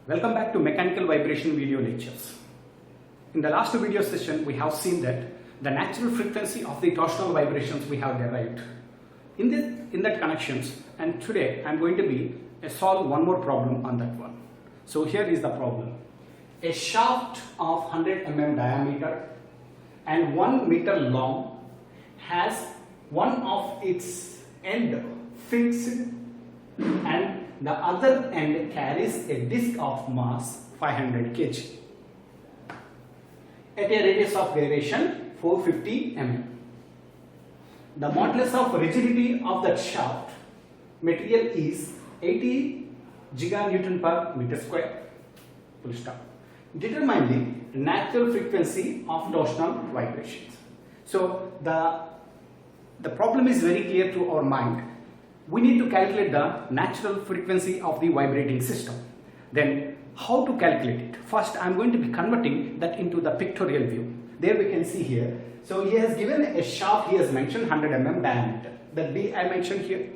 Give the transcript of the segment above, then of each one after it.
Welcome back to mechanical vibration video lectures. In the last video session, we have seen that the natural frequency of the torsional vibrations we have derived in that connections, and today I am going to be solve one more problem on that one. So here is the problem. A shaft of 100 mm diameter and 1 meter long has one of its end fixed and the other end carries a disc of mass 500 kg at a radius of gyration 450 mm. The modulus of rigidity of that shaft material is 80 giganewton per meter square. Full stop. Determine the natural frequency of torsional vibrations. So the problem is very clear to our mind. We need to calculate the natural frequency of the vibrating system. Then how to calculate it? First I am going to be converting that into the pictorial view. There we can see here. So he has given a shaft, he has mentioned 100 mm diameter. That D I mentioned here.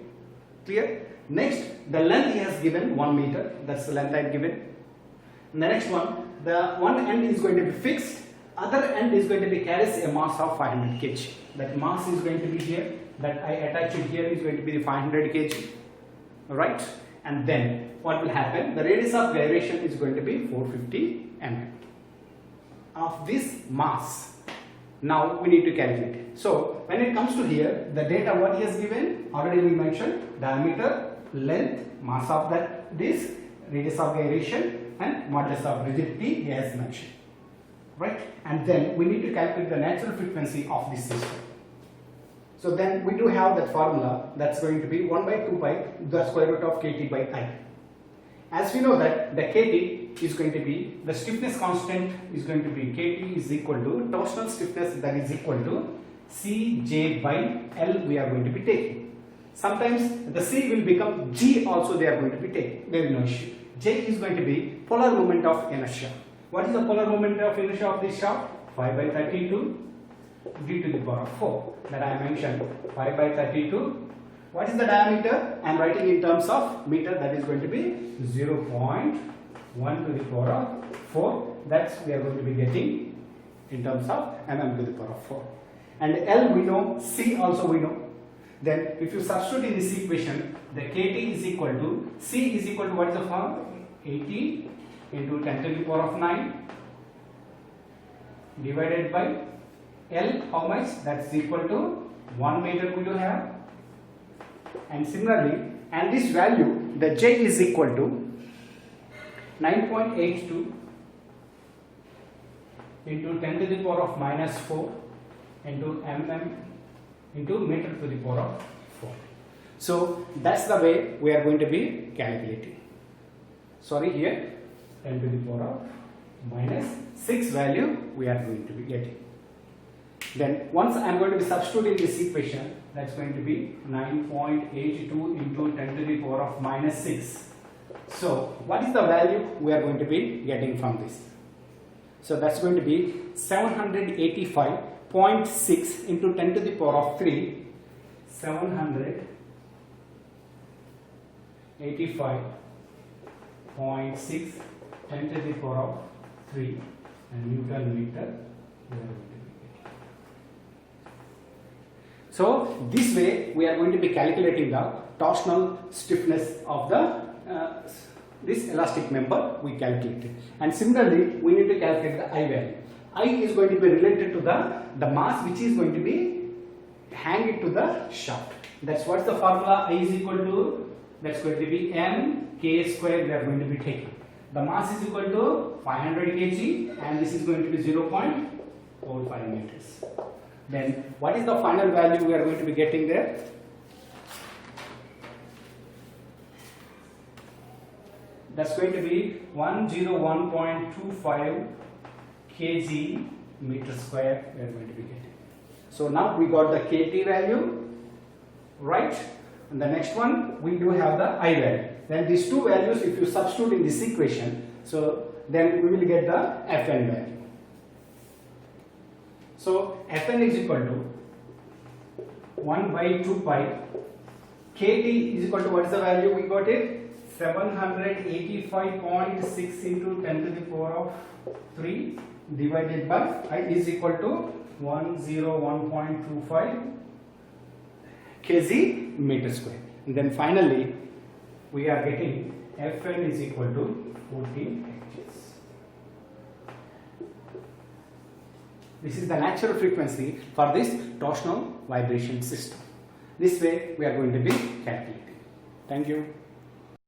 Clear? Next, the length he has given 1 meter. That's the length I have given. And the next one, the one end is going to be fixed. Other end is going to be carries a mass of 500 kg. That mass is going to be here. That I attach it here is going to be the 500 kg. Right? And then what will happen? The radius of gyration is going to be 450 mm. Of this mass, now we need to calculate it. So when it comes to here, the data what he has given, already we mentioned diameter, length, mass of that disc, radius of gyration and modulus of rigidity he has mentioned. Right? And then we need to calculate the natural frequency of this system. So then we do have that formula that's going to be 1 by 2 pi the square root of kT by I. As we know that the kT is going to be, the stiffness constant is going to be kT is equal to torsional stiffness, that is equal to Cj by L we are going to be taking. Sometimes the C will become G also they are going to be taking, there is no issue. J is going to be polar moment of inertia. What is the polar moment of inertia of this shaft? 5 by 32 d to the power of 4 that I mentioned, 5 by 32. What is the diameter? I am writing in terms of meter, that is going to be 0.1 to the power of 4. That's we are going to be getting in terms of mm to the power of 4. And L we know, C also we know. Then if you substitute in this equation, the kT is equal to, C is equal to what is the form? 80 into 10 to the power of 9 divided by L, how much? That's equal to 1 meter we do have. And similarly, and this value, the J is equal to 9.82 into 10 to the power of minus 4 into mm into meter to the power of 4. So that's the way we are going to be calculating. Sorry, here 10 to the power of minus 6 value we are going to be getting. Then once I am going to be substituting this equation, that's going to be 9.82 into 10 to the power of minus 6. So what is the value we are going to be getting from this? So that's going to be 785.6 into 10 to the power of 3, 785.6 10 to the power of 3 and Newton meter. So this way we are going to be calculating the torsional stiffness of the this elastic member we calculated. And similarly we need to calculate the I value. I is going to be related to the mass which is going to be hanging to the shaft. That's what's the formula. I is equal to, that's going to be m k square we are going to be taking. The mass is equal to 500 kg and this is going to be 0.45 meters. Then what is the final value we are going to be getting there? That's going to be 101.25 kg meter square we are going to be getting. So now we got the kT value, right? And the next one we do have the I value. Then these two values if you substitute in this equation, so then we will get the Fn value. So Fn is equal to 1 by 2 pi kT is equal to, what is the value we got it? 785.6 into 10 to the power of 3 divided by I is equal to 101.25 kg meter square. And then finally we are getting Fn is equal to 14 Hz. This is the natural frequency for this torsional vibration system. This way we are going to be calculating. Thank you.